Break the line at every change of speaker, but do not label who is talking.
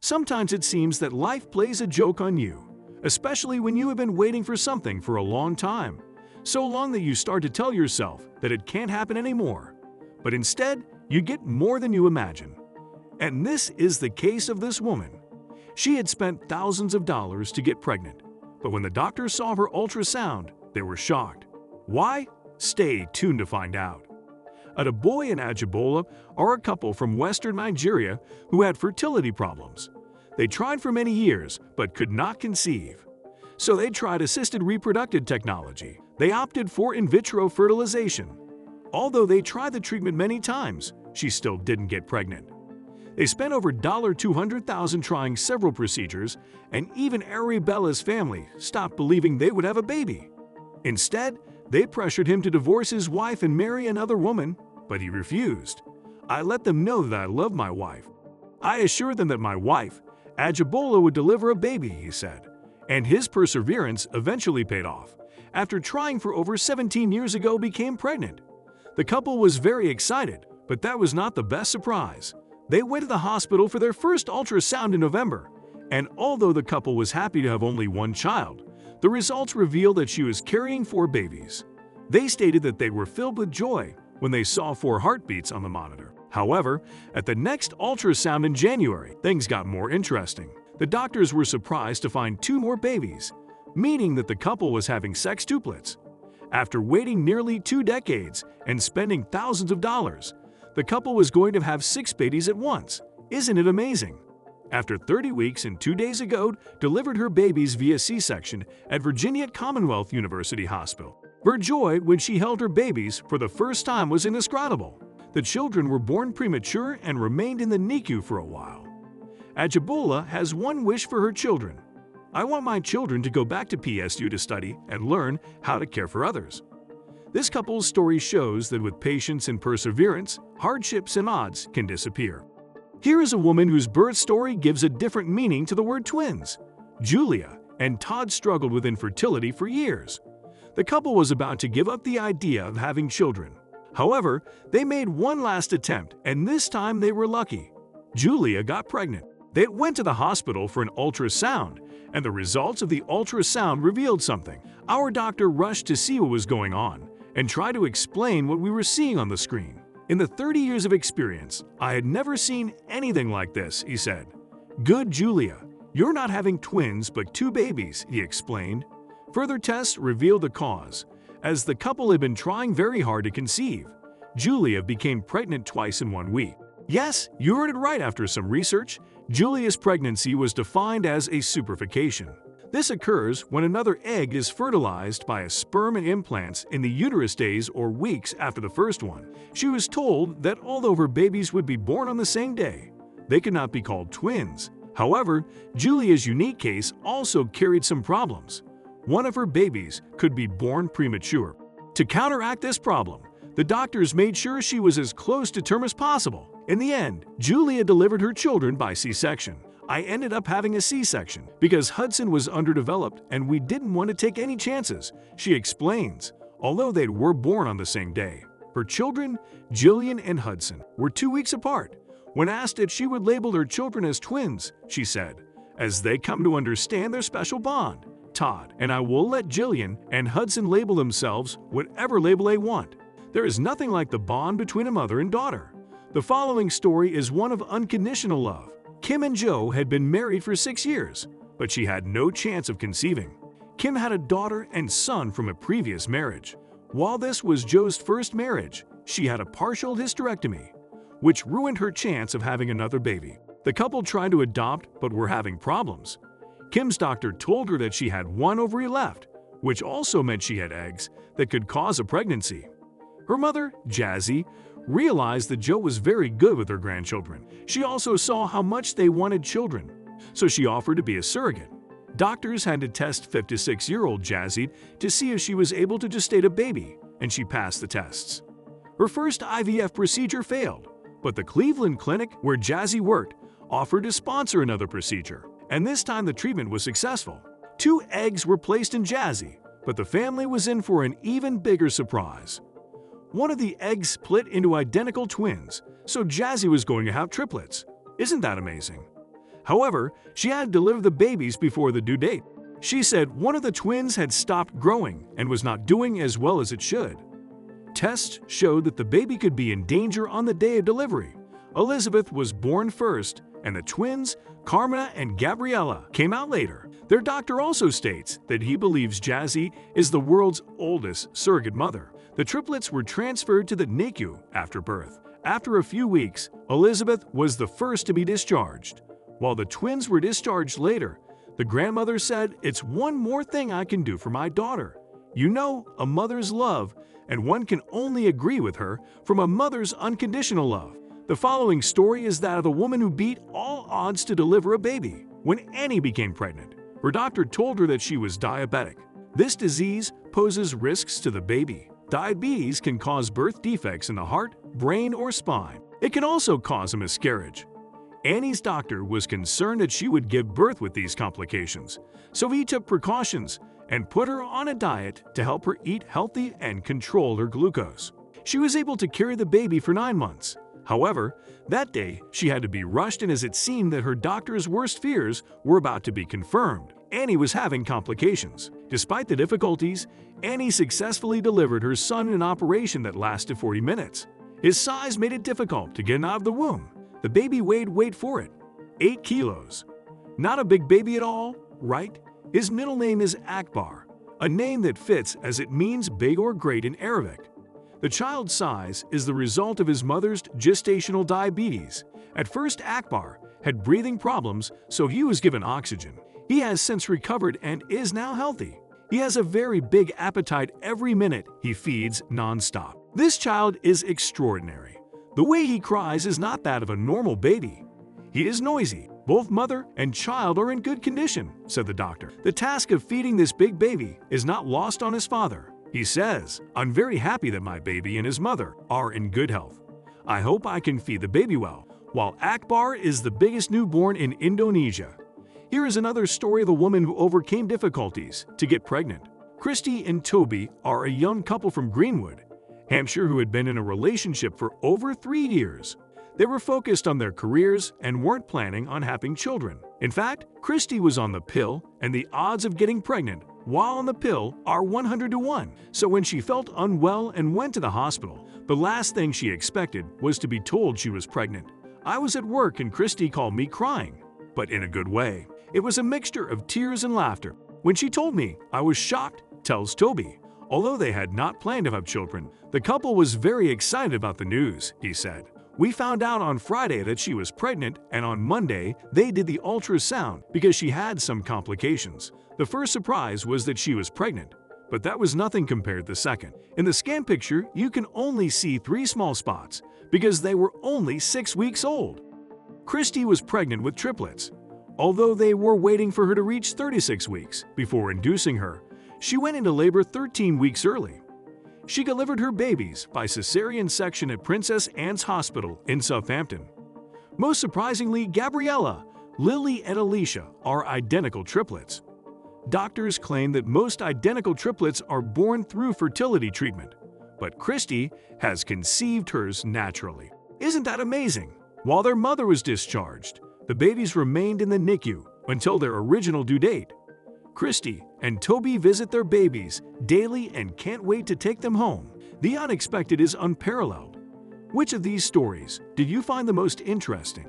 Sometimes it seems that life plays a joke on you, especially when you have been waiting for something for a long time, so long that you start to tell yourself that it can't happen anymore. But instead, you get more than you imagine. And this is the case of this woman. She had spent thousands of dollars to get pregnant, but when the doctors saw her ultrasound, they were shocked. Why? Stay tuned to find out. Adeboye and Ajibola are a couple from western Nigeria who had fertility problems. They tried for many years but could not conceive. So they tried assisted reproductive technology. They opted for in vitro fertilization. Although they tried the treatment many times, she still didn't get pregnant. They spent over $200,000 trying several procedures, and even Aribella's family stopped believing they would have a baby. Instead, they pressured him to divorce his wife and marry another woman, but he refused. I let them know that I love my wife. I assured them that my wife, Ajibola, would deliver a baby, he said. And his perseverance eventually paid off. After trying for over 17 years ago, became pregnant. The couple was very excited, but that was not the best surprise. They went to the hospital for their first ultrasound in November, and although the couple was happy to have only one child, the results revealed that she was carrying 4 babies. They stated that they were filled with joy when they saw 4 heartbeats on the monitor. However, at the next ultrasound in January, things got more interesting. The doctors were surprised to find 2 more babies, meaning that the couple was having sextuplets. After waiting nearly 2 decades and spending thousands of dollars, the couple was going to have 6 babies at once. Isn't it amazing? After 30 weeks and 2 days ago, delivered her babies via C-section at Virginia Commonwealth University Hospital. Her joy when she held her babies for the first time was indescribable. The children were born premature and remained in the NICU for a while. Ajibola has one wish for her children. I want my children to go back to PSU to study and learn how to care for others. This couple's story shows that with patience and perseverance, hardships and odds can disappear. Here is a woman whose birth story gives a different meaning to the word twins. Julia and Todd struggled with infertility for years. The couple was about to give up the idea of having children. However, they made one last attempt, and this time they were lucky. Julia got pregnant. They went to the hospital for an ultrasound, and the results of the ultrasound revealed something. Our doctor rushed to see what was going on and tried to explain what we were seeing on the screen. In the 30 years of experience, I had never seen anything like this, he said. Good, Julia. You're not having twins, but 2 babies, he explained. Further tests revealed the cause. As the couple had been trying very hard to conceive, Julia became pregnant twice in 1 week. Yes, you heard it right. After some research, Julia's pregnancy was defined as a superfication. This occurs when another egg is fertilized by a sperm and implants in the uterus days or weeks after the first one. She was told that although her babies would be born on the same day, they could not be called twins. However, Julia's unique case also carried some problems. One of her babies could be born premature. To counteract this problem, the doctors made sure she was as close to term as possible. In the end, Julia delivered her children by C-section. I ended up having a C-section because Hudson was underdeveloped and we didn't want to take any chances, she explains, although they were born on the same day. Her children, Jillian and Hudson, were 2 weeks apart. When asked if she would label her children as twins, she said, as they come to understand their special bond. Todd and I will let Jillian and Hudson label themselves whatever label they want. There is nothing like the bond between a mother and daughter. The following story is one of unconditional love. Kim and Joe had been married for 6 years, but she had no chance of conceiving. Kim had a daughter and son from a previous marriage. While this was Joe's first marriage, she had a partial hysterectomy, which ruined her chance of having another baby. The couple tried to adopt but were having problems. Kim's doctor told her that she had 1 ovary left, which also meant she had eggs that could cause a pregnancy. Her mother, Jazzy, realized that Joe was very good with her grandchildren. She also saw how much they wanted children, so she offered to be a surrogate. Doctors had to test 56-year-old Jazzy to see if she was able to gestate a baby, and she passed the tests. Her first IVF procedure failed, but the Cleveland clinic where Jazzy worked offered to sponsor another procedure, and this time the treatment was successful. 2 eggs were placed in Jazzy, but the family was in for an even bigger surprise. One of the eggs split into identical twins, so Jazzy was going to have triplets. Isn't that amazing? However, she had to deliver the babies before the due date. She said one of the twins had stopped growing and was not doing as well as it should. Tests showed that the baby could be in danger on the day of delivery. Elizabeth was born first, and the twins, Carmina and Gabriella, came out later. Their doctor also states that he believes Jazzy is the world's oldest surrogate mother. The triplets were transferred to the NICU after birth. After a few weeks, Elizabeth was the first to be discharged. While the twins were discharged later, the grandmother said, "It's one more thing I can do for my daughter. You know, a mother's love, and one can only agree with her from a mother's unconditional love." The following story is that of a woman who beat all odds to deliver a baby. When Annie became pregnant, her doctor told her that she was diabetic. This disease poses risks to the baby. Diabetes can cause birth defects in the heart, brain, or spine. It can also cause a miscarriage. Annie's doctor was concerned that she would give birth with these complications, so he took precautions and put her on a diet to help her eat healthy and control her glucose. She was able to carry the baby for 9 months. However, that day she had to be rushed, and as it seemed that her doctor's worst fears were about to be confirmed, Annie was having complications. Despite the difficulties, Annie successfully delivered her son in an operation that lasted 40 minutes. His size made it difficult to get him out of the womb. The baby weighed, wait for it, 8 kilos. Not a big baby at all, right? His middle name is Akbar, a name that fits as it means big or great in Arabic. The child's size is the result of his mother's gestational diabetes. At first, Akbar had breathing problems, so he was given oxygen. He has since recovered and is now healthy. He has a very big appetite every minute he feeds non-stop. This child is extraordinary. The way he cries is not that of a normal baby. He is noisy. Both mother and child are in good condition, said the doctor. The task of feeding this big baby is not lost on his father. He says, "I'm very happy that my baby and his mother are in good health. I hope I can feed the baby well." While Akbar is the biggest newborn in Indonesia. Here is another story of a woman who overcame difficulties to get pregnant. Christy and Toby are a young couple from Greenwood, Hampshire, who had been in a relationship for over 3 years. They were focused on their careers and weren't planning on having children. In fact, Christy was on the pill, and the odds of getting pregnant while on the pill are 100 to 1. So when she felt unwell and went to the hospital, the last thing she expected was to be told she was pregnant. "I was at work and Christy called me crying, but in a good way. It was a mixture of tears and laughter. When she told me, I was shocked," tells Toby. Although they had not planned to have children, the couple was very excited about the news, he said. "We found out on Friday that she was pregnant, and on Monday they did the ultrasound because she had some complications. The first surprise was that she was pregnant, but that was nothing compared to the second. In the scan picture, you can only see 3 small spots because they were only 6 weeks old." Christy was pregnant with triplets. Although they were waiting for her to reach 36 weeks before inducing her, she went into labor 13 weeks early. She delivered her babies by cesarean section at Princess Anne's Hospital in Southampton. Most surprisingly, Gabriella, Lily, and Alicia are identical triplets. Doctors claim that most identical triplets are born through fertility treatment, but Christy has conceived hers naturally. Isn't that amazing? While their mother was discharged, the babies remained in the NICU until their original due date. Christy and Toby visit their babies daily and can't wait to take them home. The unexpected is unparalleled. Which of these stories did you find the most interesting?